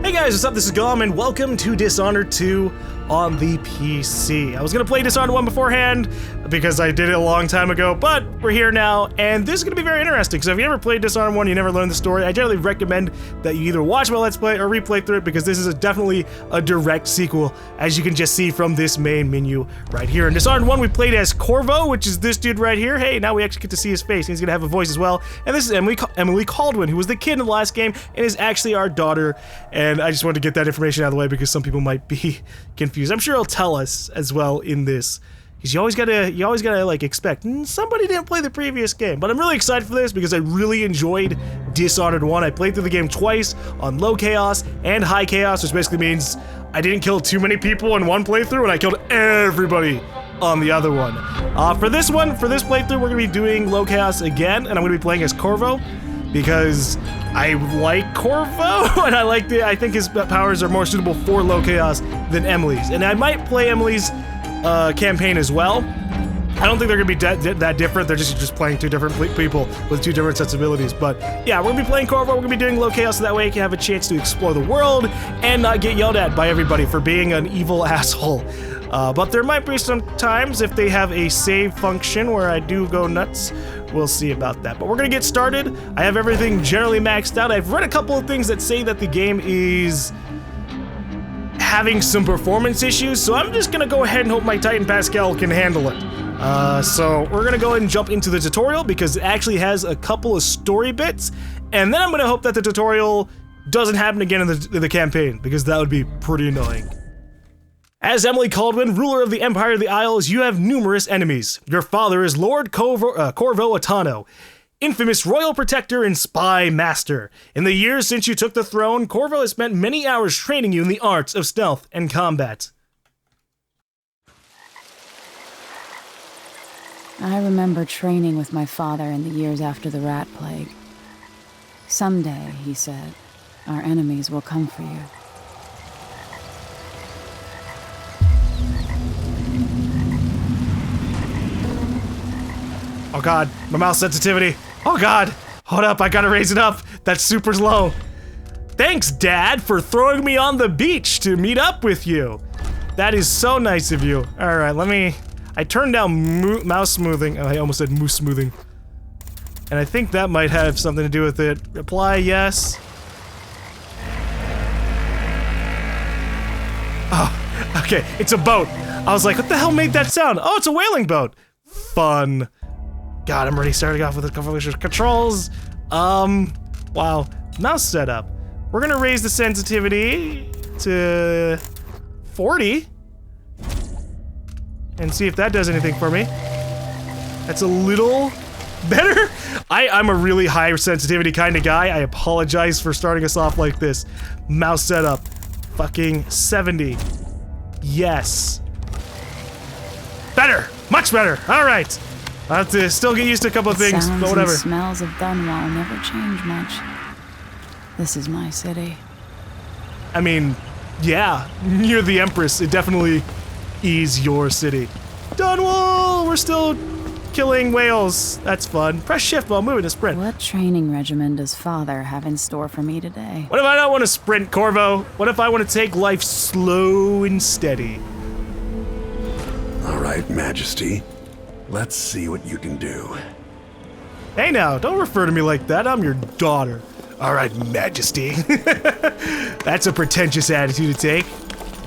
Hey guys, what's up? This is GaLm and welcome to Dishonored 2 on the PC. I was gonna play Dishonored 1 beforehand because I did it a long time ago, but we're here now, and this is gonna be very interesting, because if you never played Dishonored 1, you never learned the story, I generally recommend that you either watch my Let's Play or replay through it, because this is definitely a direct sequel, as you can just see from this main menu right here. In Dishonored 1, we played as Corvo, which is this dude right here. Hey, now we actually get to see his face, and he's gonna have a voice as well. And this is Emily Kaldwin, who was the kid in the last game, and is actually our daughter, and I just wanted to get that information out of the way because some people might be confused. I'm sure he'll tell us as well in this, because you always gotta like expect somebody didn't play the previous game. But I'm really excited for this because I really enjoyed Dishonored 1. I played through the game twice on low chaos and high chaos, which basically means I didn't kill too many people in one playthrough and I killed everybody on the other one. For this playthrough, we're gonna be doing low chaos again, and I'm gonna be playing as Corvo because I like Corvo, and I think his powers are more suitable for low chaos than Emily's. And I might play Emily's campaign as well. I don't think they're gonna be that different. They're just playing two different people with two different sets of abilities. But yeah, we're gonna be playing Corvo. We're gonna be doing low chaos, so that way you can have a chance to explore the world and not get yelled at by everybody for being an evil asshole. But there might be some times if they have a save function where I do go nuts. We'll see about that. But we're gonna get started. I have everything generally maxed out. I've read a couple of things that say that the game is having some performance issues, so I'm just gonna go ahead and hope my Titan Pascal can handle it. So we're gonna go ahead and jump into the tutorial because it actually has a couple of story bits, and then I'm gonna hope that the tutorial doesn't happen again in the campaign, because that would be pretty annoying. As Emily Kaldwin, ruler of the Empire of the Isles, you have numerous enemies. Your father is Lord Corvo Attano, infamous royal protector and spy master. In the years since you took the throne, Corvo has spent many hours training you in the arts of stealth and combat. I remember training with my father in the years after the rat plague. Someday, he said, our enemies will come for you. Oh god, my mouse sensitivity. Oh god, hold up, I gotta raise it up. That's super low. Thanks, Dad, for throwing me on the beach to meet up with you. That is so nice of you. All right, I turned down mouse smoothing. Oh, I almost said moose smoothing. And I think that might have something to do with it. Reply yes. Oh, okay, it's a boat. I was like, what the hell made that sound? Oh, it's a whaling boat. Fun. God, I'm already starting off with the controls. Wow. Mouse setup. We're gonna raise the sensitivity to 40 and see if that does anything for me. That's a little better. I'm a really high sensitivity kind of guy. I apologize for starting us off like this. Mouse setup. Fucking 70. Yes. Better. Much better. All right. I have to still get used to a couple of things, but whatever. The smells of Dunwall never change much. This is my city. I mean, yeah, you're the Empress. It definitely is your city. Dunwall! We're still killing whales. That's fun. Press shift while moving to sprint. What training regimen does Father have in store for me today? What if I don't want to sprint, Corvo? What if I want to take life slow and steady? All right, Majesty. Let's see what you can do. Hey now, don't refer to me like that. I'm your daughter. All right, Majesty. That's a pretentious attitude to take.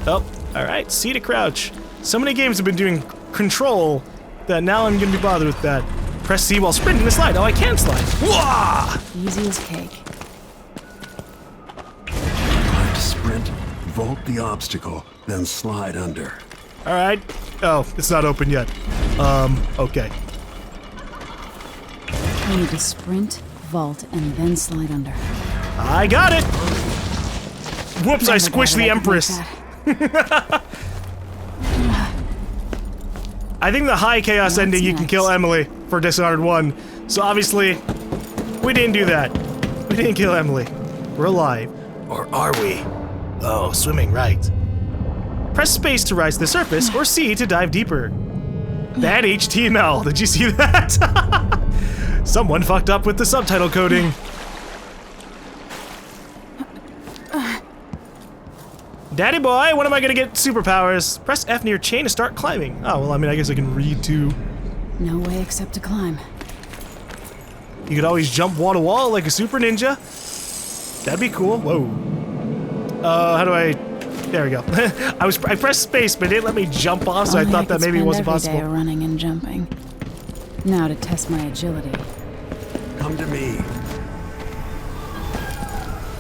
Oh, all right, C to crouch. So many games have been doing control that now I'm gonna be bothered with that. Press C while sprinting the slide. Oh, I can slide. Wah! Easy as cake. Try to sprint, vault the obstacle, then slide under. All right. Oh, it's not open yet. Okay. I need to sprint, vault, and then slide under. I got it! Whoops, I squished the Empress. I think the high chaos ending you can kill Emily for Dishonored 1. So obviously, we didn't do that. We didn't kill Emily. We're alive. Or are we? Oh, swimming, right. Press space to rise to the surface, or C to dive deeper. Bad HTML, did you see that? Someone fucked up with the subtitle coding. Daddy boy, when am I gonna get superpowers? Press F near chain to start climbing. Oh, well, I mean, I guess I can read too. No way except to climb. You could always jump wall to wall like a super ninja. That'd be cool. Whoa. How do I... There we go. I pressed space, but it didn't let me jump off, so I thought that maybe it wasn't possible. Every day running and jumping. Now to test my agility. Come to me.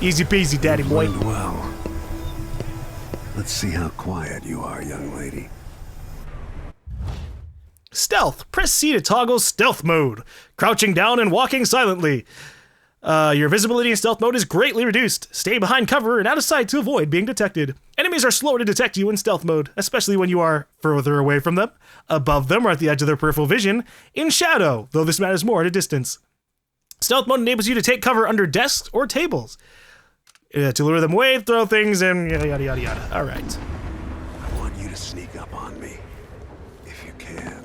Easy peasy, daddy boy. Learned well. Let's see how quiet you are, young lady. Stealth. Press C to toggle stealth mode. Crouching down and walking silently. Your visibility in stealth mode is greatly reduced. Stay behind cover and out of sight to avoid being detected. Enemies are slow to detect you in stealth mode, especially when you are further away from them, above them or at the edge of their peripheral vision, in shadow, though this matters more at a distance. Stealth mode enables you to take cover under desks or tables. To lure them away, throw things, and yada yada yada yada. Alright. I want you to sneak up on me, if you can.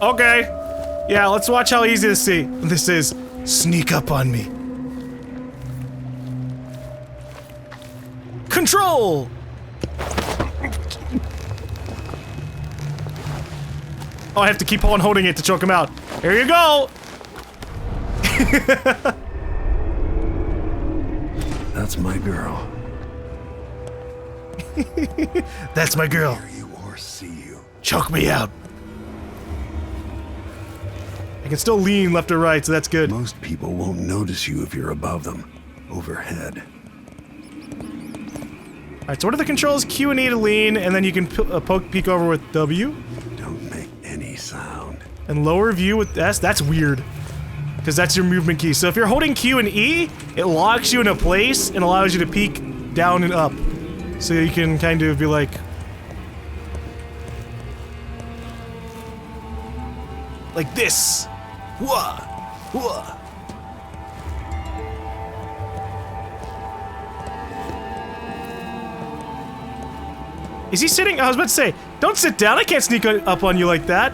Okay. Yeah, let's watch how easy this is. Sneak up on me. Control! Oh, I have to keep on holding it to choke him out. Here you go! That's my girl. That's my girl. Hear you or see you. Choke me out. I can still lean left or right, so that's good. Most people won't notice you if you're above them, overhead. Alright, so what are the controls? Q and E to lean, and then you can peek over with W. Don't make any sound. And lower view with S. That's weird. Because that's your movement key. So if you're holding Q and E, it locks you in a place and allows you to peek down and up. So you can kind of be like this. Whoa. Whoa. Is he sitting? I was about to say, don't sit down. I can't sneak up on you like that.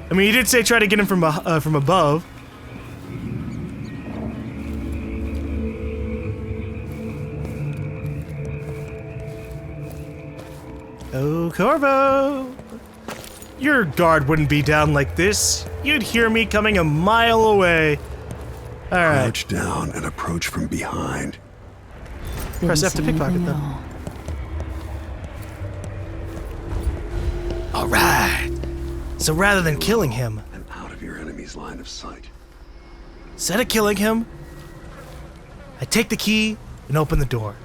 I mean, he did say try to get him from above. Oh, Corvo! Your guard wouldn't be down like this. You'd hear me coming a mile away. Alright. Crouch down and approach from behind. Press F to pickpocket them. Alright. So rather than killing him, And out of your enemy's line of sight. instead of killing him, I take the key and open the door.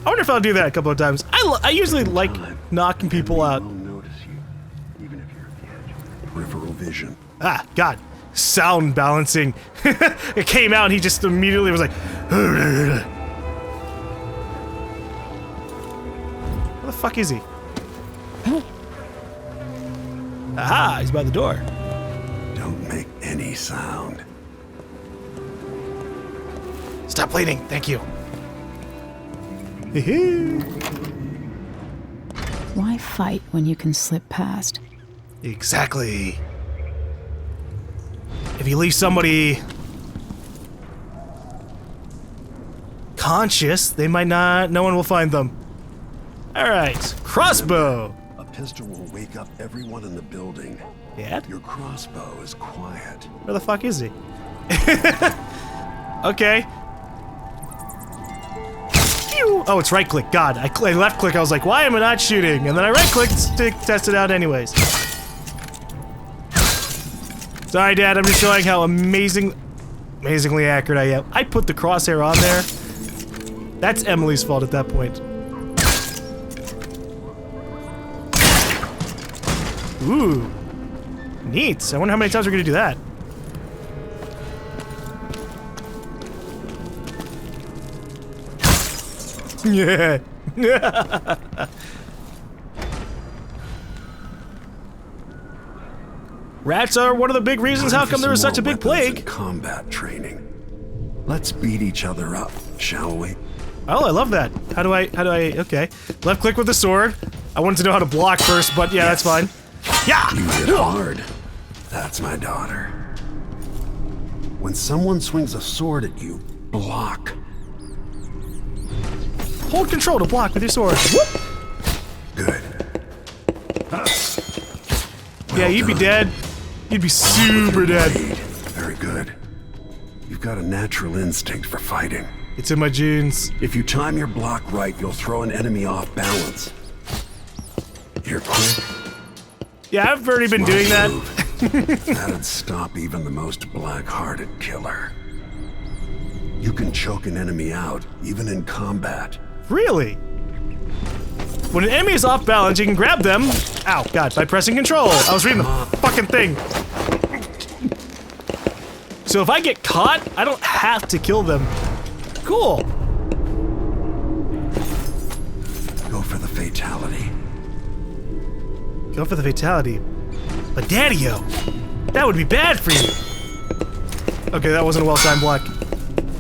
I wonder if I'll do that a couple of times. I usually like knocking people out. Enemy won't notice you, even if you're at the edge. Peripheral vision. Ah, God. Sound balancing. It came out and he just immediately was like... Where the fuck is he? Aha, he's by the door. Don't make any sound. Stop bleeding, thank you. Why fight when you can slip past? Exactly. If you leave somebody conscious, they might not, no one will find them. Alright, crossbow. A pistol will wake up everyone in the building. Yeah? Your crossbow is quiet. Where the fuck is he? Okay. Oh, it's right click. God, I left click. I was like, why am I not shooting? And then I right clicked to test it out anyways. Sorry, Dad. I'm just showing how amazingly accurate I am. I put the crosshair on there. That's Emily's fault at that point. Ooh. Neat. I wonder how many times we're gonna do that. Yeah. Rats are one of the big reasons how come there was such a big plague. Combat training. Let's beat each other up, shall we? Oh, I love that. How do I, okay. Left click with the sword. I wanted to know how to block first, but yeah, that's fine. Yeah! You hit hard. That's my daughter. When someone swings a sword at you, block. Hold control to block with your sword. Whoop. Good. Yeah, you'd be dead. You'd be super dead. Very good. You've got a natural instinct for fighting. It's in my genes. If you time your block right, you'll throw an enemy off balance. You're quick. Yeah, I've already been doing that. That'd stop even the most black-hearted killer. You can choke an enemy out, even in combat. Really? When an enemy is off balance, you can grab them. Ow, God, by pressing control. I was reading the fucking thing. So if I get caught, I don't have to kill them. Cool. Go for the fatality. Go for the fatality. But Daddy-o, that would be bad for you. Okay, that wasn't a well-timed block.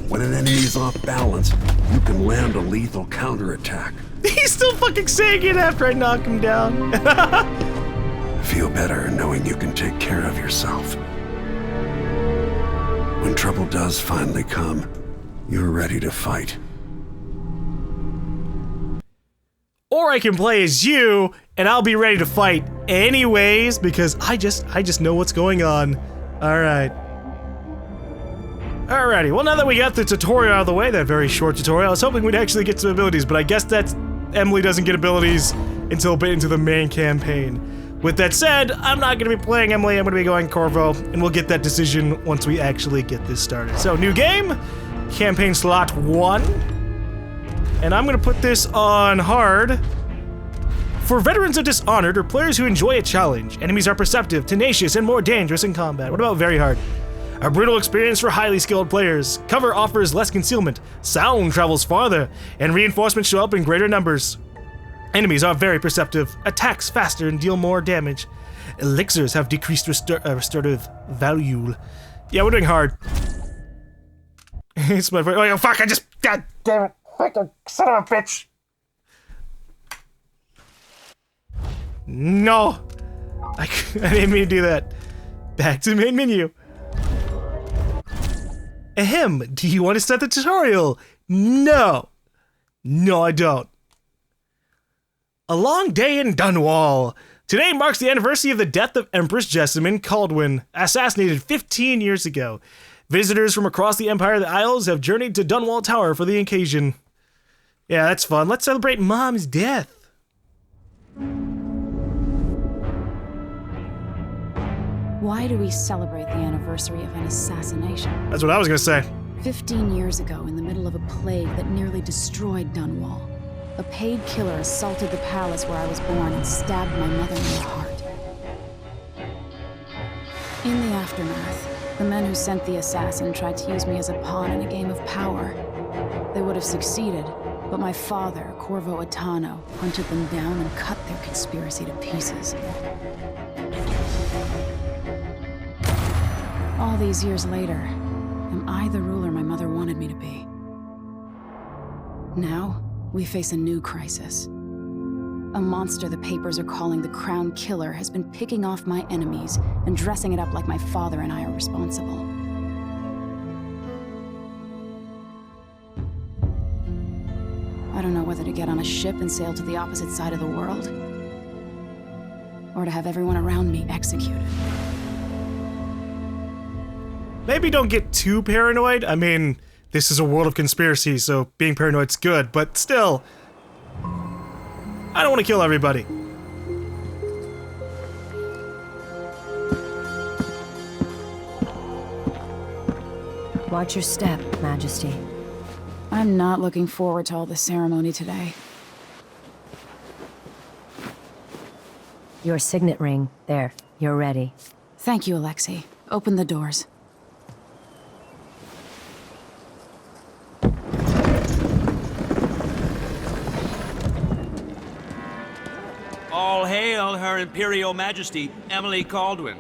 When an enemy's off balance, you can land a lethal counterattack. He's still fucking saying it after I knock him down. Feel better knowing you can take care of yourself. When trouble does finally come, you're ready to fight. Or I can play as you, and I'll be ready to fight anyways, because I just know what's going on. Alright. Alrighty, well now that we got the tutorial out of the way, that very short tutorial, I was hoping we'd actually get some abilities, but I guess that's Emily doesn't get abilities until a bit into the main campaign. With that said, I'm not going to be playing Emily, I'm going to be going Corvo, and we'll get that decision once we actually get this started. So, new game, campaign slot 1, and I'm going to put this on hard. For veterans of Dishonored or players who enjoy a challenge, enemies are perceptive, tenacious, and more dangerous in combat. What about very hard? A brutal experience for highly skilled players. Cover offers less concealment, sound travels farther, and reinforcements show up in greater numbers. Enemies are very perceptive, attacks faster and deal more damage. Elixirs have decreased restorative value. Yeah, we're doing hard. It's my first. Oh, fuck, I just. God damn it. Fucking son of a bitch. No. I didn't mean to do that. Back to the main menu. Ahem, do you want to start the tutorial? No. No, I don't. A long day in Dunwall. Today marks the anniversary of the death of Empress Emily Kaldwin, assassinated 15 years ago. Visitors from across the Empire of the Isles have journeyed to Dunwall Tower for the occasion. Yeah, that's fun. Let's celebrate Mom's death. Why do we celebrate the anniversary of an assassination? That's what I was gonna say. 15 years ago, in the middle of a plague that nearly destroyed Dunwall, a paid killer assaulted the palace where I was born and stabbed my mother in the heart. In the aftermath, the men who sent the assassin tried to use me as a pawn in a game of power. They would have succeeded, but my father, Corvo Attano, hunted them down and cut their conspiracy to pieces. All these years later, am I the ruler my mother wanted me to be? Now, we face a new crisis. A monster the papers are calling the Crown Killer has been picking off my enemies and dressing it up like my father and I are responsible. I don't know whether to get on a ship and sail to the opposite side of the world, or to have everyone around me executed. Maybe don't get too paranoid. I mean, this is a world of conspiracy, so being paranoid's good, but still, I don't want to kill everybody. Watch your step, Majesty. I'm not looking forward to all the ceremony today. Your signet ring. There. You're ready. Thank you, Alexei. Open the doors. All hail Her Imperial Majesty, Emily Kaldwin.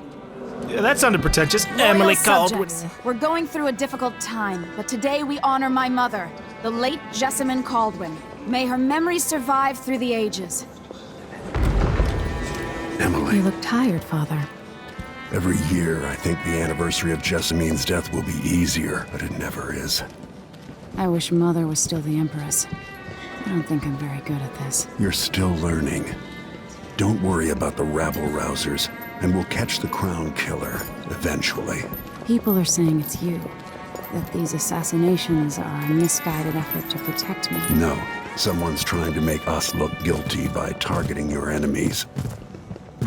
Yeah, that sounded pretentious. Emily Kaldwin. We're going through a difficult time, but today we honor my mother, the late Emily Kaldwin. May her memory survive through the ages. Emily. You look tired, Father. Every year, I think the anniversary of Jessamine's death will be easier, but it never is. I wish Mother was still the Empress. I don't think I'm very good at this. You're still learning. Don't worry about the rabble-rousers, and we'll catch the crown killer, eventually. People are saying it's you. That these assassinations are a misguided effort to protect me. No, someone's trying to make us look guilty by targeting your enemies.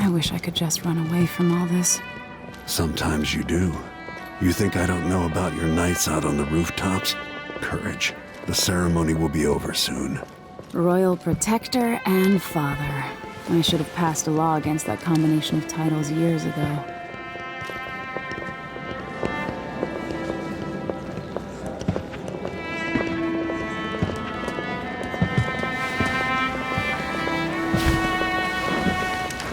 I wish I could just run away from all this. Sometimes you do. You think I don't know about your nights out on the rooftops? Courage. The ceremony will be over soon. Royal Protector and Father. I should have passed a law against that combination of titles years ago.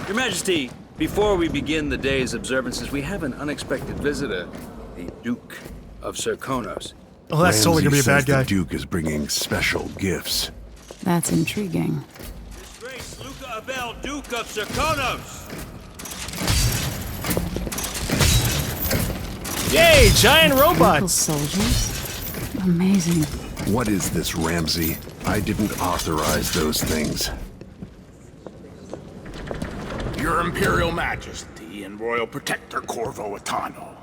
Your Majesty, before we begin the day's observances, we have an unexpected visitor, the Duke of Serkonos. Oh, that's totally gonna be a Ramsay bad says guy. The Duke is bringing special gifts. That's intriguing. His Grace Luca Abel, Duke of Serkonos! Yay, giant Local robots! soldiers? Amazing. What is this, Ramsay? I didn't authorize those things. Your Imperial Majesty and Royal Protector Corvo Attano,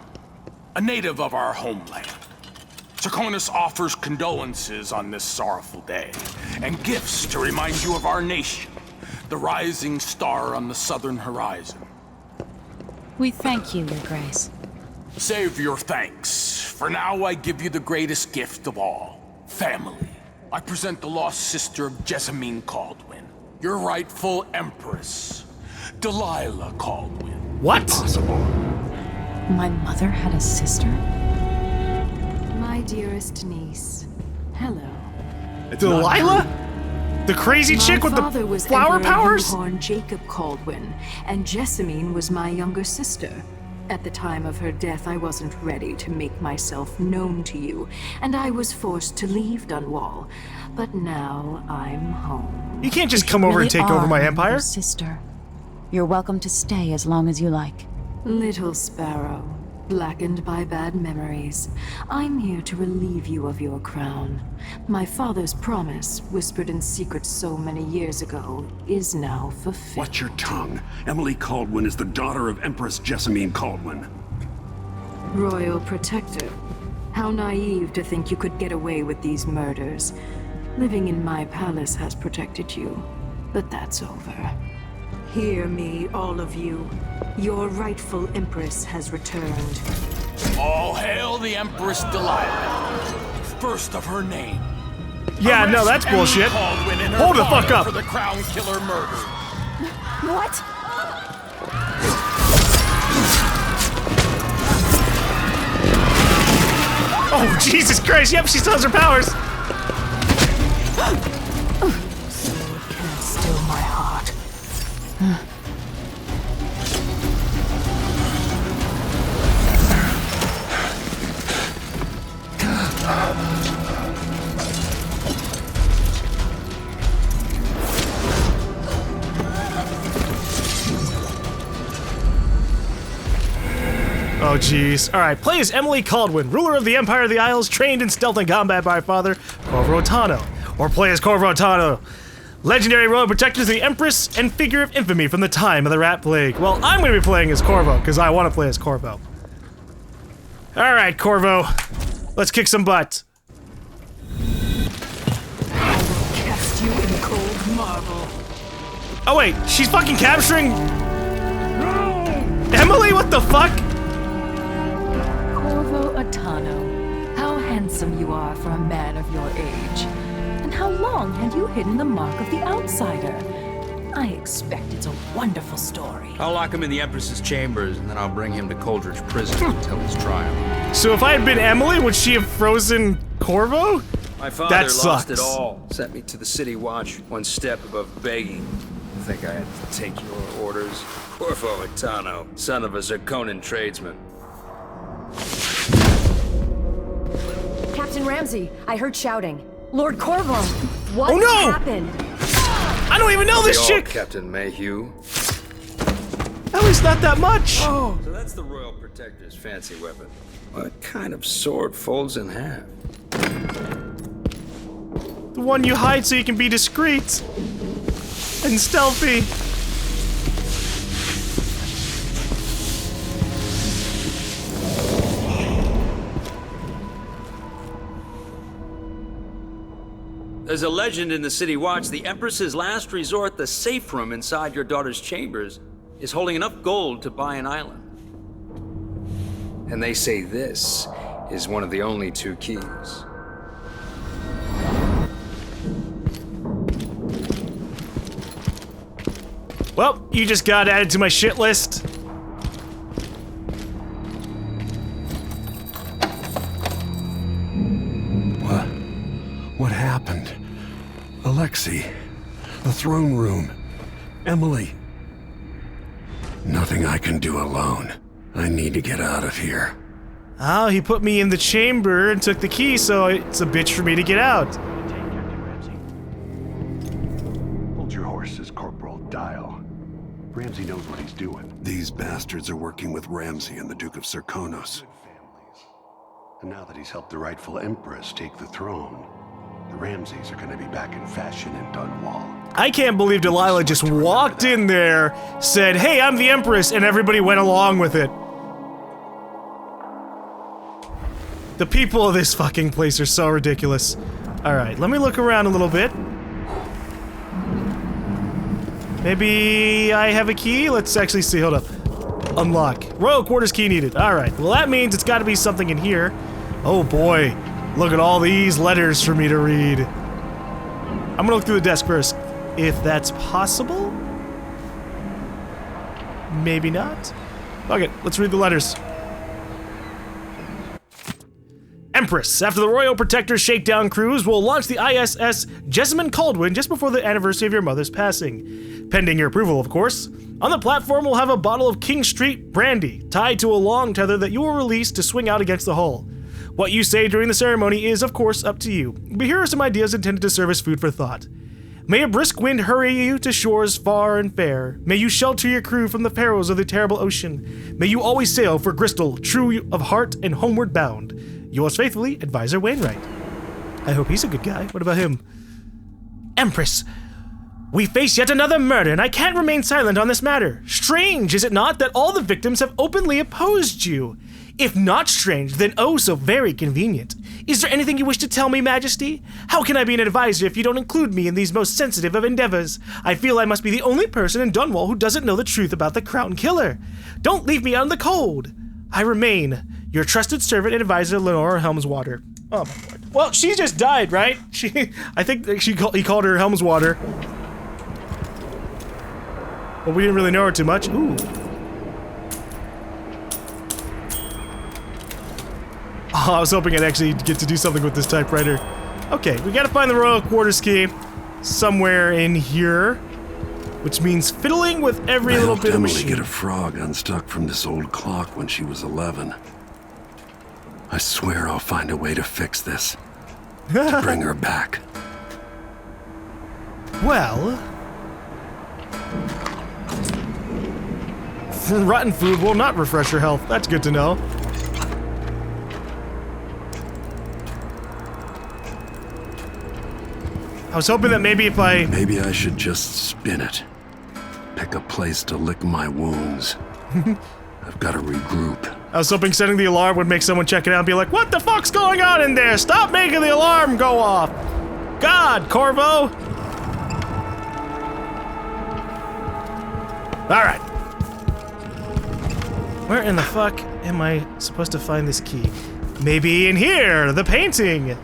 a native of our homeland. Serkonos offers condolences on this sorrowful day, and gifts to remind you of our nation, the rising star on the southern horizon. We thank you, Your Grace. Save your thanks. For now, I give you the greatest gift of all, family. I present the lost sister of Emily Kaldwin, your rightful Empress, Delilah Kaldwin. What? Possible. My mother had a sister? My dearest niece. Hello. Delilah? The crazy chick with My father the was flower Emperor powers? Unicorn Jacob Kaldwin, and Jessamine was my younger sister. At the time of her death, I wasn't ready to make myself known to you, and I was forced to leave Dunwall. But now I'm home. You can't just come over and take over my empire. Sister. You're welcome to stay as long as you like. Little sparrow, blackened by bad memories, I'm here to relieve you of your crown. My father's promise, whispered in secret so many years ago, is now fulfilled. Watch your tongue. Emily Kaldwin is the daughter of Empress Jessamine Kaldwin. Royal Protector, how naive to think you could get away with these murders. Living in my palace has protected you, but that's over. Hear me, all of you. Your rightful Empress has returned. All hail the Empress Delilah, first of her name. Yeah, no, that's Emily bullshit. Kaldwin and her Hold the father fuck up. For the crown killer murder. What? Oh, Jesus Christ, yep, she still has her powers. Can't still my heart. Oh, jeez. All right, play as Emily Kaldwin, ruler of the Empire of the Isles, trained in stealth and combat by her father, Corvo Attano. Or play as Corvo Attano, legendary royal protector of the Empress and figure of infamy from the time of the Rat Plague. Well, I'm going to be playing as Corvo, because I want to play as Corvo. All right, Corvo, let's kick some butt. Cast you in cold marble. Oh, wait, she's fucking capturing... Emily, what the fuck? Corvo Attano, how handsome you are for a man of your age. And how long had you hidden the mark of the outsider? I expect it's a wonderful story. I'll lock him in the Empress's chambers, and then I'll bring him to Coldridge Prison until his trial. So if I had been Emily, would she have frozen Corvo? My father That lost it sucks. all. Sent me to the city watch, one step above begging. I think I had to take your orders. Corvo Attano, son of a Zirconan tradesman. Captain Ramsay, I heard shouting. Lord Corvo, what Oh, no! happened? I don't even know this All, chick! Captain Mayhew. At least not that much. Oh, so that's the Royal Protector's fancy weapon. What kind of sword folds in half? The one you hide so you can be discreet and stealthy. There's a legend in the City Watch, the Empress's last resort, the safe room inside your daughter's chambers, is holding enough gold to buy an island. And they say this is one of the only 2 keys. Well, you just got added to my shit list. What happened? Alexei, the throne room, Emily. Nothing I can do alone. I need to get out of here. Oh, he put me in the chamber and took the key, so it's a bitch for me to get out. Hold your horses, Corporal. Dial. Ramsey knows what he's doing. These bastards are working with Ramsey and the Duke of Serkonos. And now that he's helped the rightful Empress take the throne, the Ramseys are gonna be back in fashion in Dunwall. I can't believe Delilah just walked in there, said, "Hey, I'm the Empress," and everybody went along with it. The people of this fucking place are so ridiculous. Alright, let me look around a little bit. Maybe I have a key? Let's actually see, hold up. Unlock. Royal quarters key needed. Alright, well that means it's gotta be something in here. Oh boy, look at all these letters for me to read. I'm gonna look through the desk first. If that's possible? Maybe not. Okay, let's read the letters. Empress, after the Royal Protector Shakedown Cruise, will launch the ISS Emily Kaldwin just before the anniversary of your mother's passing. Pending your approval, of course. On the platform, we'll have a bottle of King Street brandy, tied to a long tether that you will release to swing out against the hull. What you say during the ceremony is, of course, up to you, but here are some ideas intended to serve as food for thought. May a brisk wind hurry you to shores far and fair. May you shelter your crew from the perils of the terrible ocean. May you always sail for Bristol, true of heart and homeward bound. Yours faithfully, Advisor Wainwright. I hope he's a good guy. What about him? Empress, we face yet another murder, and I can't remain silent on this matter. Strange, is it not, that all the victims have openly opposed you? If not strange, then oh so very convenient. Is there anything you wish to tell me, Majesty? How can I be an advisor if you don't include me in these most sensitive of endeavors? I feel I must be the only person in Dunwall who doesn't know the truth about the Crown Killer. Don't leave me out in the cold. I remain your trusted servant and advisor, Lenora Helmswater. Oh my lord. Well, she just died, right? I think he called her Helmswater. Well, we didn't really know her too much. Ooh. Oh, I was hoping I'd actually get to do something with this typewriter. Okay, we gotta find the Royal Quarters key somewhere in here, which means fiddling with every little bit of machine. Emily get a frog unstuck from this old clock when she was 11. I swear I'll find a way to fix this. To bring her back. Well, rotten food will not refresh your health. That's good to know. I was hoping that maybe if I... Maybe I should just spin it. Pick a place to lick my wounds. I've got to regroup. I was hoping setting the alarm would make someone check it out and be like, what the fuck's going on in there? Stop making the alarm go off! God, Corvo! Alright. Where in the fuck am I supposed to find this key? Maybe in here, the painting!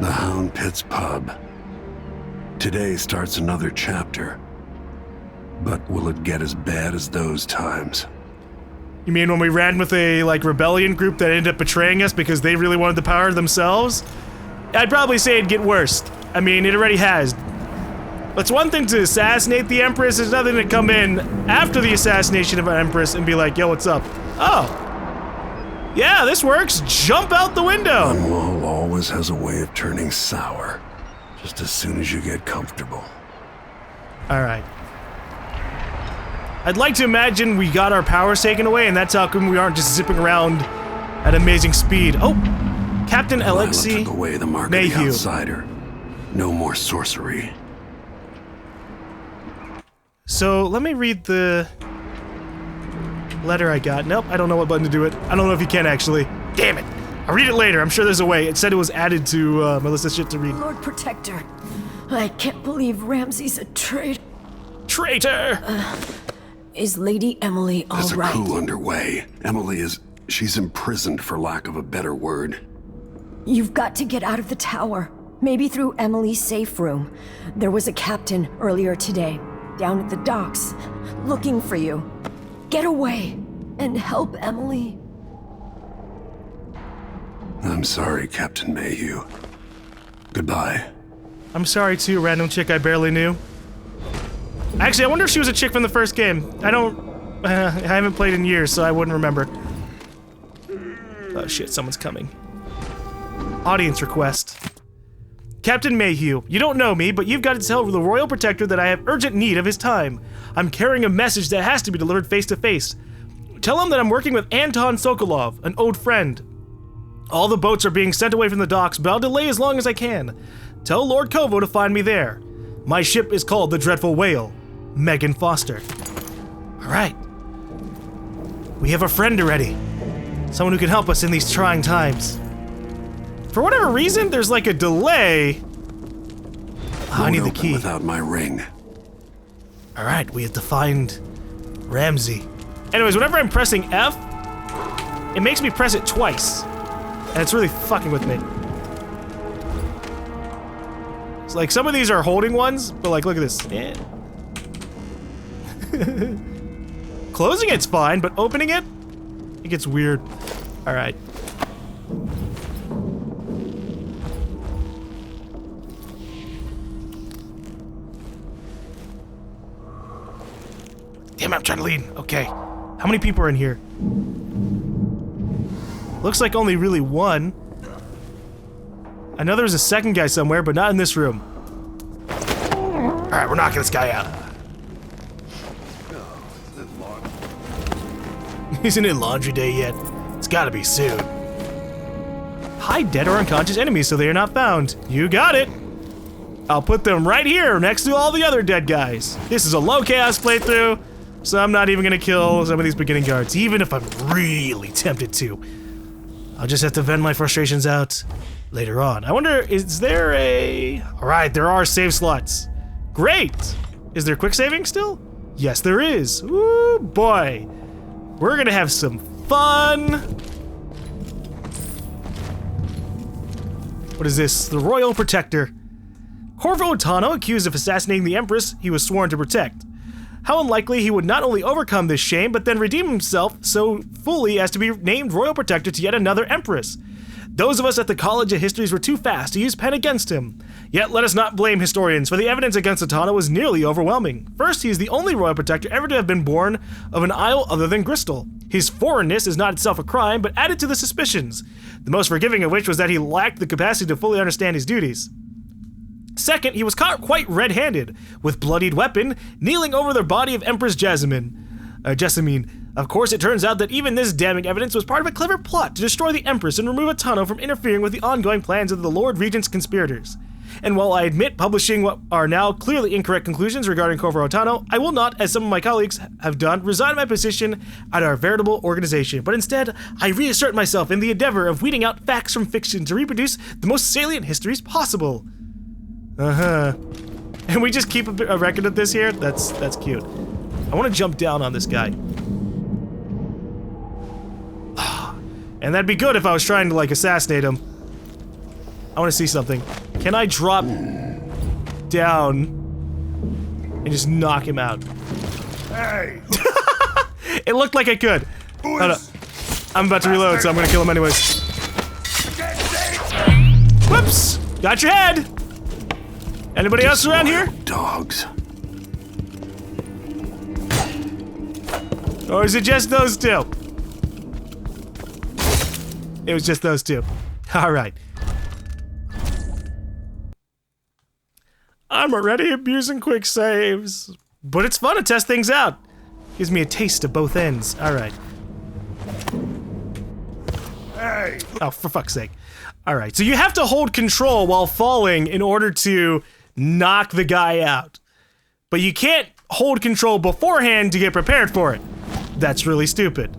The Hound Pits Pub. Today starts another chapter. But will it get as bad as those times? You mean when we ran with a, rebellion group that ended up betraying us because they really wanted the power themselves? I'd probably say it'd get worse. I mean, it already has. It's one thing to assassinate the Empress, it's another thing to come in after the assassination of an Empress and be like, yo, what's up? Oh. Yeah, this works. Jump out the window. Dunwall always has a way of turning sour, just as soon as you get comfortable. Alright. I'd like to imagine we got our powers taken away, and that's how come we aren't just zipping around at amazing speed. Oh! Captain Alexei took away the mark of the Mayhew. outsider. No more sorcery. So let me read the letter I got. Nope, I don't know what button to do it. I don't know if you can actually. Damn it. I'll read it later. I'm sure there's a way. It said it was added to Melissa's shit to read. Lord Protector, I can't believe Ramsey's a traitor. Traitor! Is Lady Emily all There's a right? coup underway. She's imprisoned for lack of a better word. You've got to get out of the tower. Maybe through Emily's safe room. There was a captain earlier today, down at the docks, looking for you. Get away and help Emily. I'm sorry, Captain Mayhew. Goodbye. I'm sorry too, random chick I barely knew. Actually, I wonder if she was a chick from the first game. I haven't played in years, so I wouldn't remember. Oh shit, someone's coming. Audience request. Captain Mayhew, you don't know me, but you've got to tell the Royal Protector that I have urgent need of his time. I'm carrying a message that has to be delivered face to face. Tell him that I'm working with Anton Sokolov, an old friend. All the boats are being sent away from the docks, but I'll delay as long as I can. Tell Lord Corvo to find me there. My ship is called the Dreadful Whale. Megan Foster. Alright. We have a friend already. Someone who can help us in these trying times. For whatever reason, there's like a delay. Oh, I need the key. Without my ring. Alright, we have to find Ramsey. Anyways, whenever I'm pressing F, it makes me press it twice. And it's really fucking with me. It's like some of these are holding ones, but like, look at this. Yeah. Closing it's fine, but opening it gets weird. Alright. Damn it, I'm trying to lead. Okay. How many people are in here? Looks like only really one. I know there's a second guy somewhere, but not in this room. Alright, we're knocking this guy out. Isn't it laundry day yet? It's gotta be soon. Hide dead or unconscious enemies so they are not found. You got it. I'll put them right here next to all the other dead guys. This is a low chaos playthrough, so I'm not even gonna kill some of these beginning guards, even if I'm really tempted to. I'll just have to vent my frustrations out later on. I wonder, is there a... Alright, there are save slots. Great! Is there quick saving still? Yes, there is. Ooh, boy. We're gonna have some fun. What is this? The Royal Protector. Corvo Attano, accused of assassinating the Empress he was sworn to protect. How unlikely he would not only overcome this shame, but then redeem himself so fully as to be named Royal Protector to yet another Empress. Those of us at the College of Histories were too fast to use pen against him. Yet let us not blame historians, for the evidence against Attano was nearly overwhelming. First, he is the only Royal Protector ever to have been born of an isle other than Bristol. His foreignness is not itself a crime, but added to the suspicions, the most forgiving of which was that he lacked the capacity to fully understand his duties. Second, he was caught quite red-handed, with bloodied weapon, kneeling over the body of Empress Jessamine. Of course, it turns out that even this damning evidence was part of a clever plot to destroy the Empress and remove Attano from interfering with the ongoing plans of the Lord Regent's conspirators. And while I admit publishing what are now clearly incorrect conclusions regarding Corvo Attano, I will not, as some of my colleagues have done, resign my position at our veritable organization, but instead, I reassert myself in the endeavor of weeding out facts from fiction to reproduce the most salient histories possible. And we just keep a record of this here? That's cute. I want to jump down on this guy. And that'd be good if I was trying to, like, assassinate him. I want to see something. Can I drop down and just knock him out? Hey! It looked like I could. Hold up. I'm about to reload, so I'm going to kill him anyways. Whoops! Got your head! Anybody else around here? Dogs. Or is it just those two? It was just those two. Alright. I'm already abusing quick saves. But it's fun to test things out. Gives me a taste of both ends. Alright. Hey! Oh, for fuck's sake. All right, so you have to hold control while falling in order to knock the guy out. But you can't hold control beforehand to get prepared for it. That's really stupid.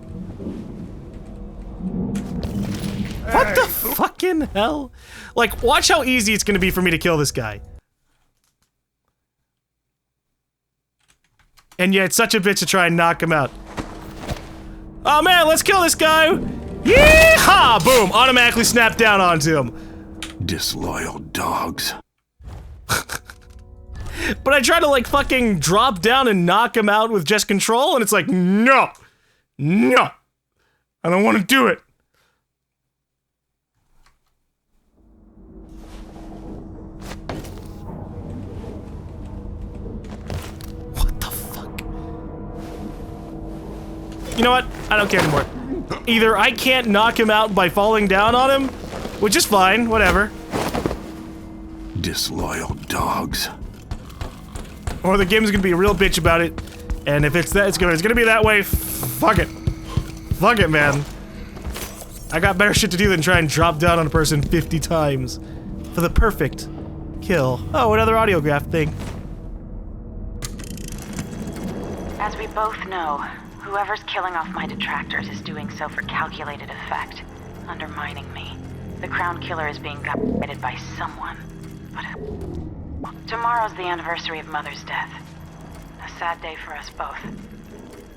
What the fucking hell? Like, watch how easy it's gonna be for me to kill this guy. And yet, it's such a bitch to try and knock him out. Oh man, let's kill this guy! Yeehaw! Boom! Automatically snap down onto him. Disloyal dogs. But I try to like fucking drop down and knock him out with just control, and it's like, no! No! I don't want to do it. What the fuck? You know what? I don't care anymore. Either I can't knock him out by falling down on him, which is fine, whatever. Disloyal dogs. Or the game's gonna be a real bitch about it, and if it's that, it's gonna be that way. Fuck it, fuck it, man. I got better shit to do than try and drop down on a person 50 times for the perfect kill. Oh, another audiograph thing. As we both know, whoever's killing off my detractors is doing so for calculated effect, undermining me. The Crown Killer is being guided by someone, but tomorrow's the anniversary of Mother's death. A sad day for us both.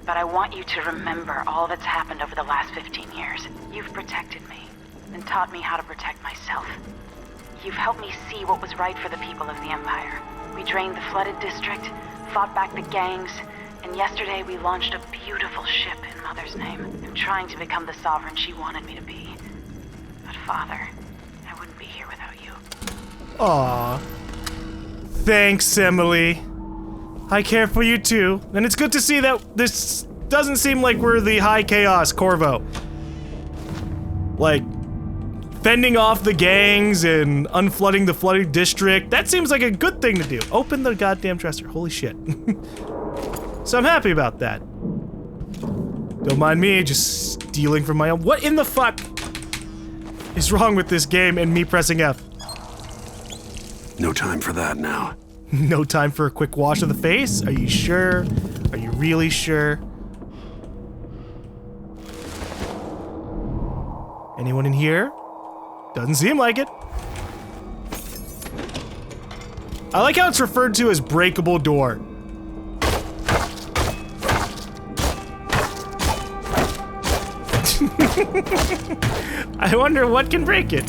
But I want you to remember all that's happened over the last 15 years. You've protected me, and taught me how to protect myself. You've helped me see what was right for the people of the Empire. We drained the flooded district, fought back the gangs, and yesterday we launched a beautiful ship in Mother's name. I'm trying to become the sovereign she wanted me to be. But Father, I wouldn't be here without you. Aww. Thanks, Emily. I care for you too, and it's good to see that this doesn't seem like we're the high chaos Corvo. Like, fending off the gangs and unflooding the flooded district, that seems like a good thing to do. Open the goddamn dresser, holy shit. So I'm happy about that. Don't mind me just stealing from my own. What in the fuck is wrong with this game and me pressing F? No time for that now. No time for a quick wash of the face? Are you sure? Are you really sure? Anyone in here? Doesn't seem like it. I like how it's referred to as breakable door. I wonder what can break it.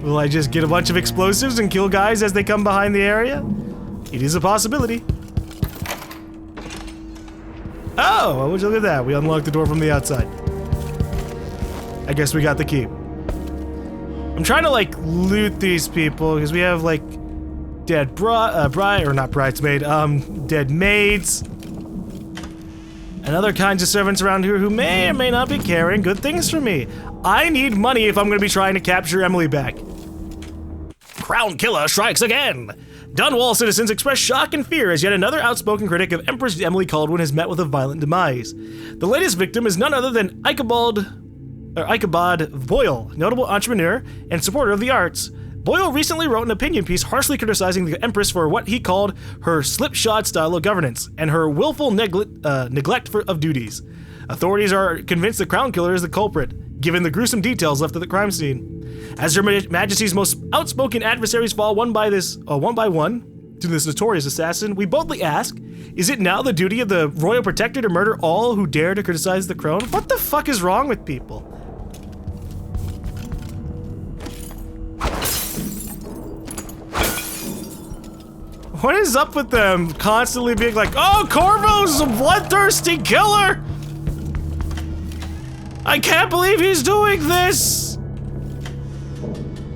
Will I just get a bunch of explosives and kill guys as they come behind the area? It is a possibility. Oh, well, would you look at that? We unlocked the door from the outside. I guess we got the key. I'm trying to, like, loot these people, because we have, like, dead dead maids. And other kinds of servants around here who may or may not be carrying good things for me. I need money if I'm going to be trying to capture Emily back. Crown Killer strikes again! Dunwall citizens express shock and fear as yet another outspoken critic of Empress Emily Kaldwin has met with a violent demise. The latest victim is none other than Ichabod Boyle, notable entrepreneur and supporter of the arts. Boyle recently wrote an opinion piece harshly criticizing the Empress for what he called her slipshod style of governance and her willful neglect of duties. Authorities are convinced the Crown Killer is the culprit, given the gruesome details left at the crime scene. As Her Majesty's most outspoken adversaries fall one by one to this notorious assassin, we boldly ask, is it now the duty of the Royal Protector to murder all who dare to criticize the crown? What the fuck is wrong with people? What is up with them constantly being like, oh, Corvo's a bloodthirsty killer! I can't believe he's doing this!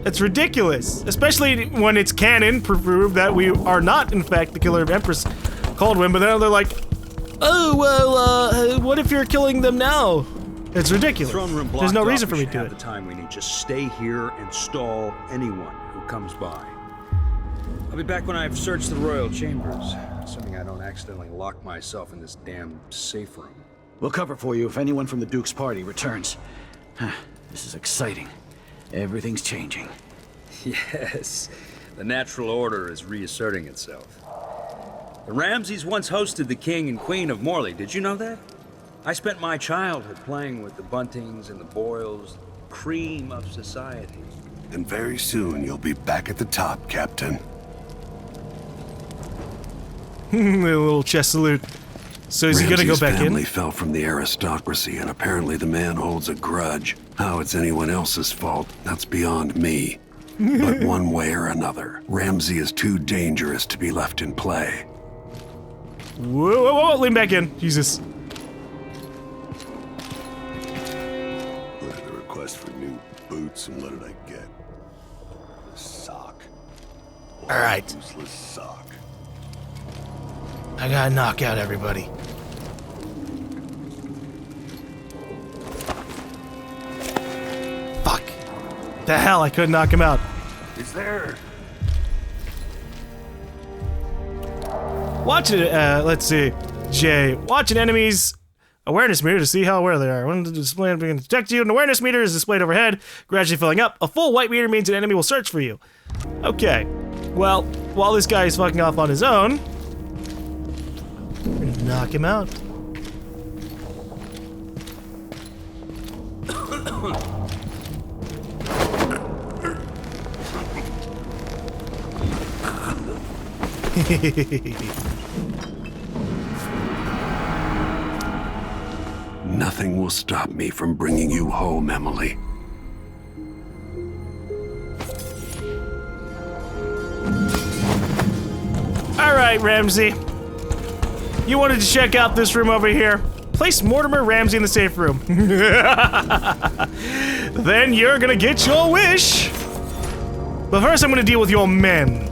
It's ridiculous, especially when it's canon prove that we are not, in fact, the killer of Empress Kaldwin, but then they're like, oh, well, what if you're killing them now? It's ridiculous. There's no reason for me to do it. The time we need. Just stay here and stall anyone who comes by. I'll be back when I've searched the royal chambers, assuming I don't accidentally lock myself in this damn safe room. We'll cover for you if anyone from the Duke's party returns. This is exciting. Everything's changing. Yes, the natural order is reasserting itself. The Ramseys once hosted the king and queen of Morley, did you know that? I spent my childhood playing with the Buntings and the Boyles, cream of society. And very soon you'll be back at the top, Captain. A little chest salute. So is he gonna go back in? Ramsey's family fell from the aristocracy, and apparently the man holds a grudge. How it's anyone else's fault, that's beyond me. But one way or another, Ramsey is too dangerous to be left in play. Whoa, whoa, whoa, lean back in. Jesus. Look at the request for new boots, and what did I get? A sock. All right. Useless sock. I gotta knock out everybody. Fuck. The hell, I couldn't knock him out. Is there? Watch it, let's see. J. Watch an enemy's awareness meter to see how aware they are. When the display begins to detect you, an awareness meter is displayed overhead, gradually filling up. A full white meter means an enemy will search for you. Okay. Well, while this guy is fucking off on his own, we're gonna knock him out. Nothing will stop me from bringing you home, Emily. All right, Ramsey. You wanted to check out this room over here? Place Mortimer Ramsey in the safe room. Then you're gonna get your wish. But first, I'm gonna deal with your men.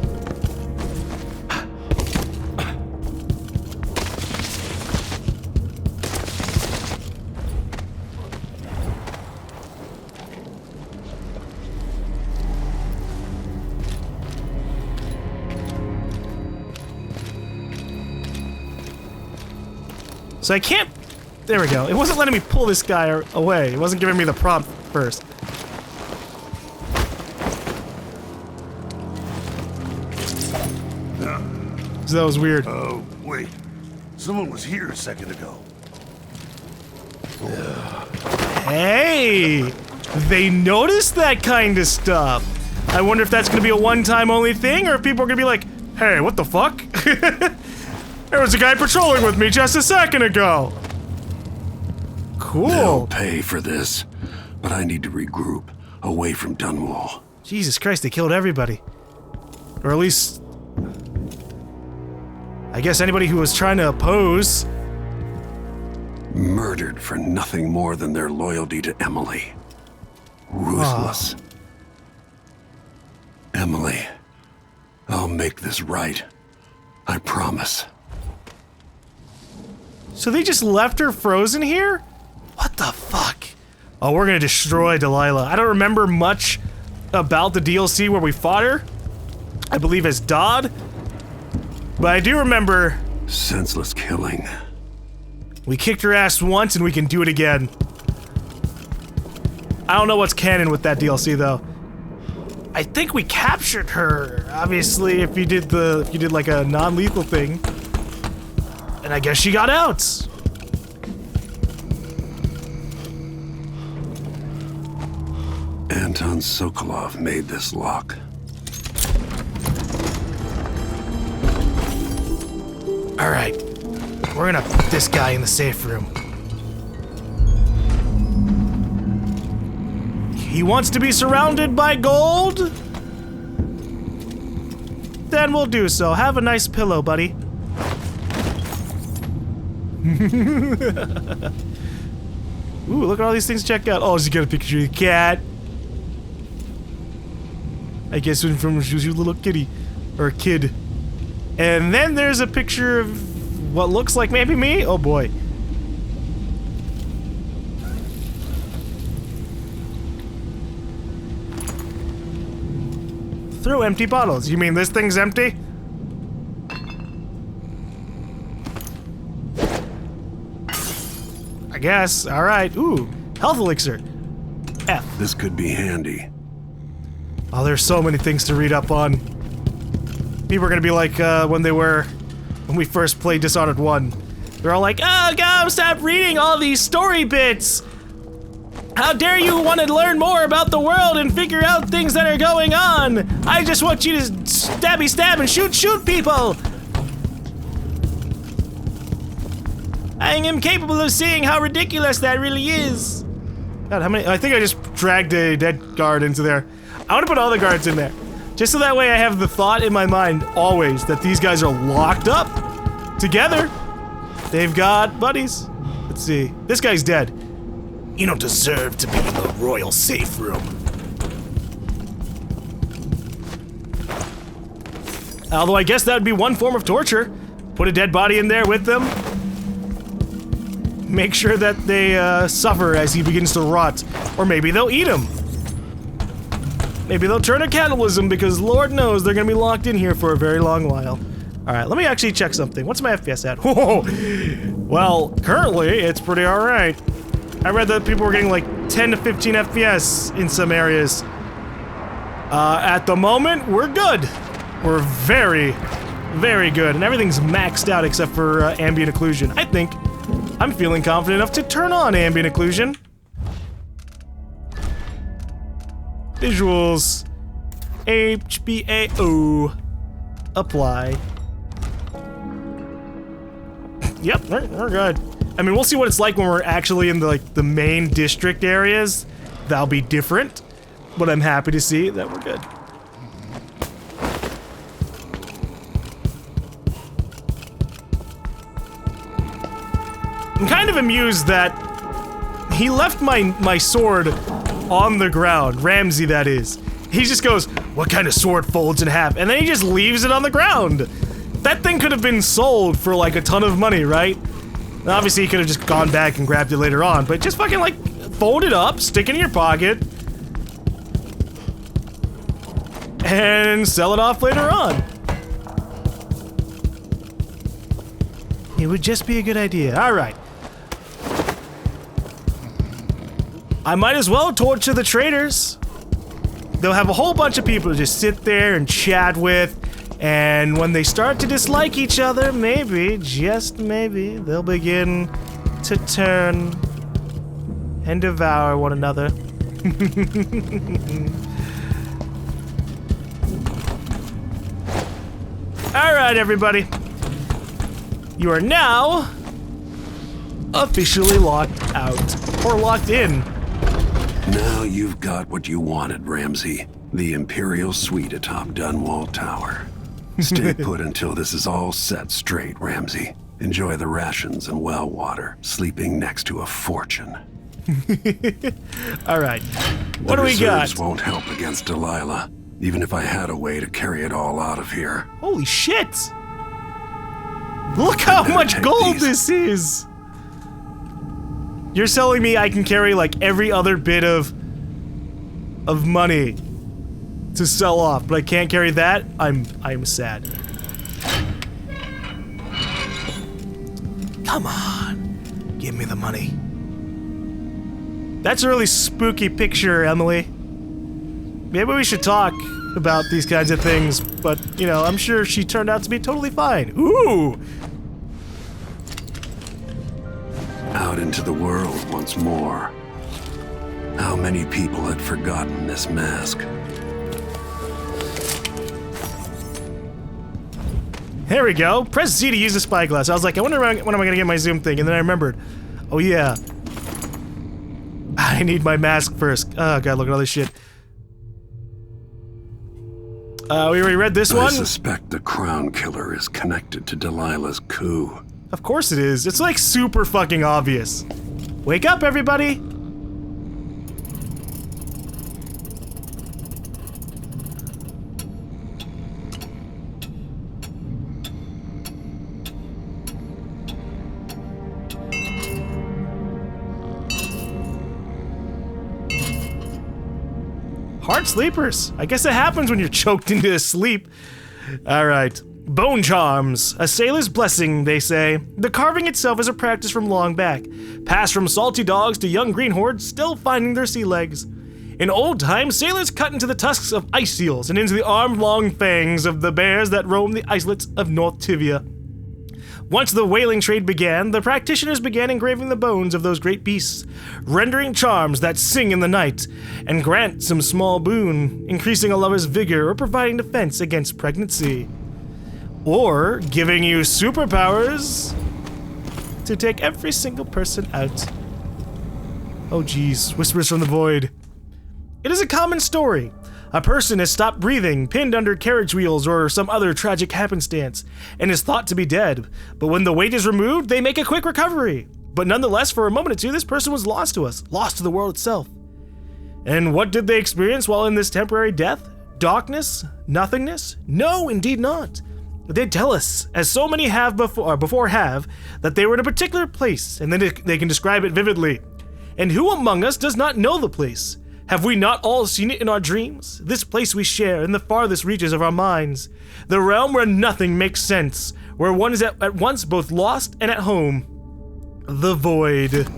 So I can't... There we go. It wasn't letting me pull this guy away. It wasn't giving me the prompt first. So that was weird. Oh, wait. Someone was here a second ago. Hey! They noticed that kind of stuff. I wonder if that's going to be a one-time only thing, or if people are going to be like, hey, what the fuck? There was a guy patrolling with me just a second ago. Cool. They'll pay for this, but I need to regroup away from Dunwall. Jesus Christ, they killed everybody. Or at least... I guess anybody who was trying to oppose. Murdered for nothing more than their loyalty to Emily. Ruthless. Emily, I'll make this right. I promise. So they just left her frozen here? What the fuck? Oh, we're gonna destroy Delilah. I don't remember much about the DLC where we fought her. I believe as Dodd. But I do remember... Senseless killing. We kicked her ass once and we can do it again. I don't know what's canon with that DLC though. I think we captured her, obviously, if you did like a non-lethal thing. And I guess she got out. Anton Sokolov made this lock. All right, we're gonna put this guy in the safe room. He wants to be surrounded by gold? Then we'll do so. Have a nice pillow, buddy. Ooh, look at all these things to check out. Oh, just get a picture of the cat. I guess from your little kitty. Or kid. And then there's a picture of what looks like maybe me? Oh boy. Throw empty bottles. You mean this thing's empty? I guess. Alright. Ooh. Health elixir. F. This could be handy. Oh, there's so many things to read up on. People are gonna be like, when we first played Dishonored 1. They're all like, oh, GaLm, stop reading all these story bits! How dare you want to learn more about the world and figure out things that are going on? I just want you to stabby stab and shoot people! I am capable of seeing how ridiculous that really is. God, how many? I think I just dragged a dead guard into there. I want to put all the guards in there. Just so that way I have the thought in my mind always that these guys are locked up together. They've got buddies. Let's see. This guy's dead. You don't deserve to be in the royal safe room. Although I guess that would be one form of torture. Put a dead body in there with them. Make sure that they suffer as he begins to rot. Or maybe they'll eat him. Maybe they'll turn to cannibalism because Lord knows they're gonna be locked in here for a very long while. Alright, let me actually check something. What's my FPS at? Whoa! Well, currently, it's pretty alright. I read that people were getting like 10 to 15 FPS in some areas. At the moment, we're good. We're very, very good. And everything's maxed out except for ambient occlusion. I think I'm feeling confident enough to turn on ambient occlusion. Visuals. HBAO. Apply. Yep, we're good. I mean, we'll see what it's like when we're actually in the main district areas. That'll be different, but I'm happy to see that we're good. I'm kind of amused that he left my sword on the ground. Ramsey, that is. He just goes, what kind of sword folds in half? And then he just leaves it on the ground. That thing could have been sold for like a ton of money, right? Now, obviously, he could have just gone back and grabbed it later on, but just fucking like fold it up, stick it in your pocket, and sell it off later on. It would just be a good idea. All right. I might as well torture the traitors. They'll have a whole bunch of people to just sit there and chat with. And when they start to dislike each other, maybe, just maybe, they'll begin to turn and devour one another. Alright, everybody. You are now officially locked out, or locked in. Now you've got what you wanted, Ramsey. The Imperial Suite atop Dunwall Tower. Stay put until this is all set straight, Ramsey. Enjoy the rations and well water, sleeping next to a fortune. All right, what do we got? The reserves won't help against Delilah, even if I had a way to carry it all out of here. Holy shit! Look how much gold this is! You're telling me I can carry like every other bit of money to sell off, but I can't carry that? I'm sad. Come on, give me the money. That's a really spooky picture, Emily. Maybe we should talk about these kinds of things, but, you know, I'm sure she turned out to be totally fine. Ooh! Out into the world once more. How many people had forgotten this mask? There we go. Press Z to use the spyglass. I was like, I wonder when am I gonna get my zoom thing, and then I remembered. Oh yeah. I need my mask first. Oh god, look at all this shit. We already read this one? I suspect the Crown Killer is connected to Delilah's coup. Of course it is. It's like super fucking obvious. Wake up, everybody! Hard sleepers. I guess it happens when you're choked into sleep. Alright. Bone charms. A sailor's blessing, they say. The carving itself is a practice from long back. Passed from salty dogs to young greenhorns still finding their sea legs. In old times, sailors cut into the tusks of ice seals and into the arm-long fangs of the bears that roam the islets of North Tivia. Once the whaling trade began, the practitioners began engraving the bones of those great beasts, rendering charms that sing in the night, and grant some small boon, increasing a lover's vigor or providing defense against pregnancy. Or giving you superpowers to take every single person out. Oh geez, whispers from the void. It is a common story. A person has stopped breathing, pinned under carriage wheels or some other tragic happenstance, and is thought to be dead. But when the weight is removed, they make a quick recovery. But nonetheless, for a moment or two, this person was lost to us, lost to the world itself. And what did they experience while in this temporary death? Darkness? Nothingness? No, indeed not. They tell us, as so many have before have, that they were in a particular place, and then they can describe it vividly. And who among us does not know the place? Have we not all seen it in our dreams? This place we share in the farthest reaches of our minds. The realm where nothing makes sense, where one is at once both lost and at home. The void.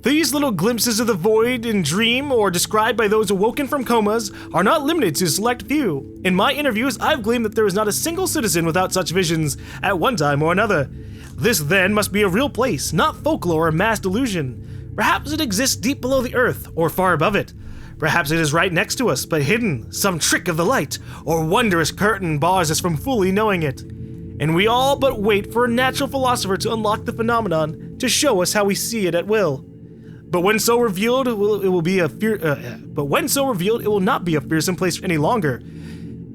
These little glimpses of the void in dream or described by those awoken from comas are not limited to a select few. In my interviews, I've gleaned that there is not a single citizen without such visions at one time or another. This then must be a real place, not folklore or mass delusion. Perhaps it exists deep below the earth or far above it. Perhaps it is right next to us, but hidden, some trick of the light or wondrous curtain bars us from fully knowing it. And we all but wait for a natural philosopher to unlock the phenomenon, to show us how we see it at will. But when so revealed, it will not be a fearsome place any longer.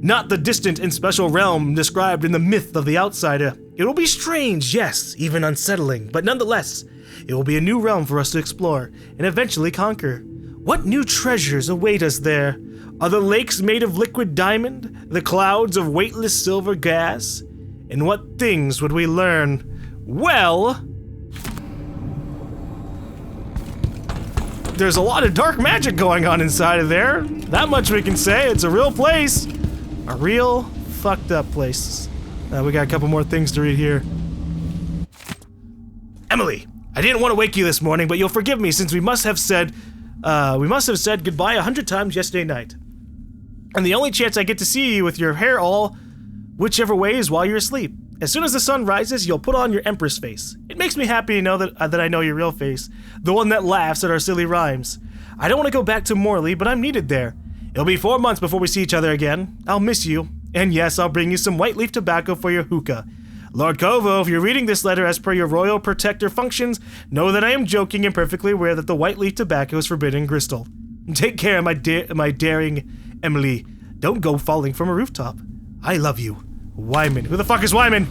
Not the distant and special realm described in the myth of the outsider. It will be strange, yes, even unsettling, but nonetheless, it will be a new realm for us to explore and eventually conquer. What new treasures await us there? Are the lakes made of liquid diamond? The clouds of weightless silver gas? And what things would we learn? Well, there's a lot of dark magic going on inside of there. That much we can say. It's a real place. A real fucked up place. We got a couple more things to read here. Emily, I didn't want to wake you this morning, but you'll forgive me since we must have said goodbye 100 times yesterday night. And the only chance I get to see you with your hair all whichever way is while you're asleep. As soon as the sun rises, you'll put on your Empress face. It makes me happy to know that I know your real face, the one that laughs at our silly rhymes. I don't want to go back to Morley, but I'm needed there. It'll be 4 months before we see each other again. I'll miss you. And yes, I'll bring you some white leaf tobacco for your hookah. Lord Corvo, if you're reading this letter as per your royal protector functions, know that I am joking and perfectly aware that the white leaf tobacco is forbidden in Crystal. Take care, my daring Emily. Don't go falling from a rooftop. I love you. Wyman. Who the fuck is Wyman?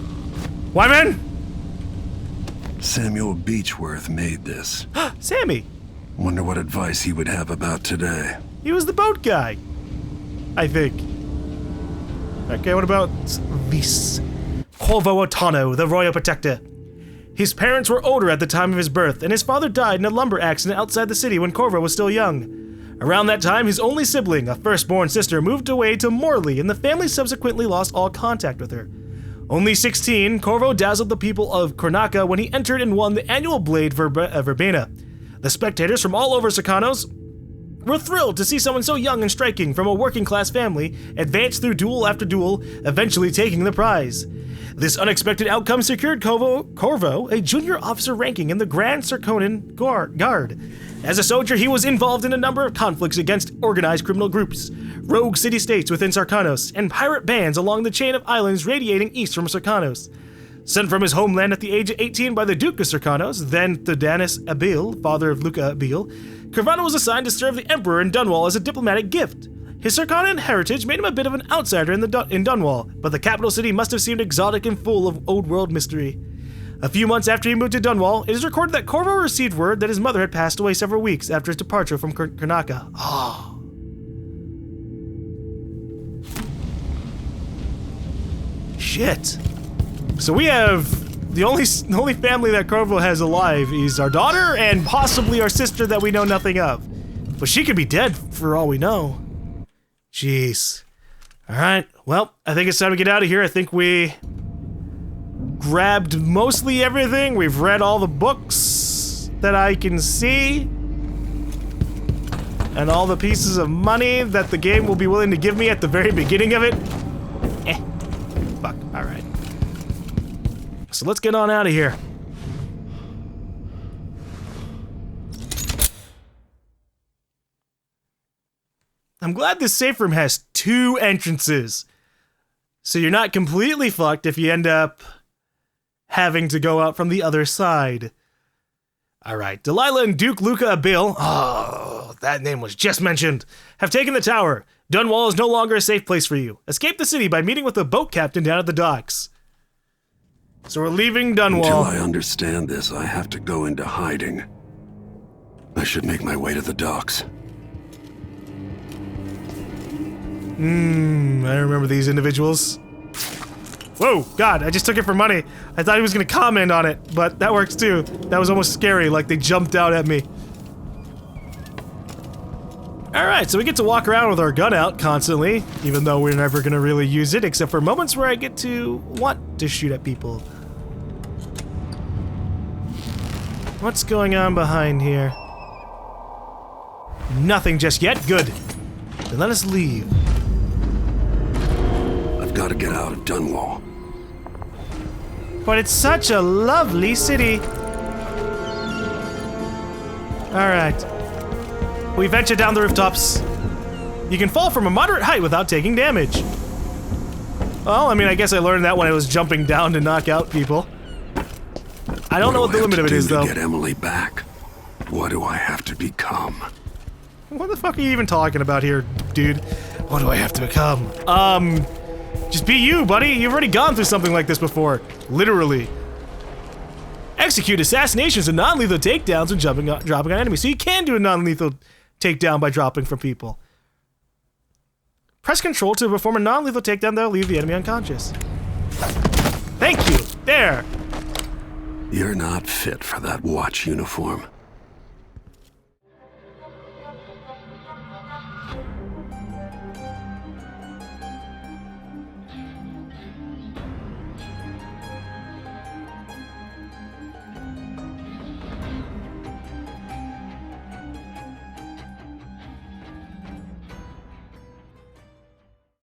Wyman? Samuel Beechworth made this. Sammy. Wonder what advice he would have about today. He was the boat guy, I think. Okay, what about this? Corvo Attano, the royal protector. His parents were older at the time of his birth, and his father died in a lumber accident outside the city when Corvo was still young. Around that time, his only sibling, a firstborn sister, moved away to Morley, and the family subsequently lost all contact with her. Only 16, Corvo dazzled the people of Karnaca when he entered and won the annual Blade Verbena. The spectators from all over Serkanos were thrilled to see someone so young and striking from a working-class family advance through duel after duel, eventually taking the prize. This unexpected outcome secured Corvo a junior officer ranking in the Grand Serkonan Guard. As a soldier, he was involved in a number of conflicts against organized criminal groups, rogue city-states within Serkanos, and pirate bands along the chain of islands radiating east from Serkanos. Sent from his homeland at the age of 18 by the Duke of Serkanos, then Theodanis Abil, father of Luca Abil, Corvano was assigned to serve the Emperor in Dunwall as a diplomatic gift. His Serkanan heritage made him a bit of an outsider in Dunwall, but the capital city must have seemed exotic and full of old-world mystery. A few months after he moved to Dunwall, it is recorded that Corvo received word that his mother had passed away several weeks after his departure from Karnaca. Oh. Shit. So we have the only family that Corvo has alive is our daughter and possibly our sister that we know nothing of. But she could be dead for all we know. Jeez. Alright, well, I think it's time to get out of here. I think we grabbed mostly everything. We've read all the books. that I can see, and all the pieces of money that the game will be willing to give me at the very beginning of it. Fuck, alright. So let's get on out of here. I'm glad this safe room has 2 entrances. So you're not completely fucked if you end up having to go out from the other side. Alright, Delilah and Duke Luca Abil, oh, that name was just mentioned, have taken the tower. Dunwall is no longer a safe place for you. Escape the city by meeting with the boat captain down at the docks. So we're leaving Dunwall. Until I understand this, I have to go into hiding. I should make my way to the docks. I remember these individuals. Whoa, God, I just took it for money. I thought he was gonna comment on it, but that works too. That was almost scary, like they jumped out at me. Alright, so we get to walk around with our gun out constantly, even though we're never gonna really use it, except for moments where I get to want to shoot at people. What's going on behind here? Nothing just yet? Good. Then let us leave. I've got to get out of Dunwall. But it's such a lovely city. Alright. We venture down the rooftops. You can fall from a moderate height without taking damage. Well, I mean, I guess I learned that when I was jumping down to knock out people. I don't know what the limit of it is, though. To get Emily back? What do I have to become? What the fuck are you even talking about here, dude? What do I have to become? Just be you, buddy. You've already gone through something like this before. Literally. Execute assassinations and non-lethal takedowns when dropping on enemies. So you can do a non-lethal takedown by dropping from people. Press Control to perform a non-lethal takedown that'll leave the enemy unconscious. Thank you. There. You're not fit for that watch uniform.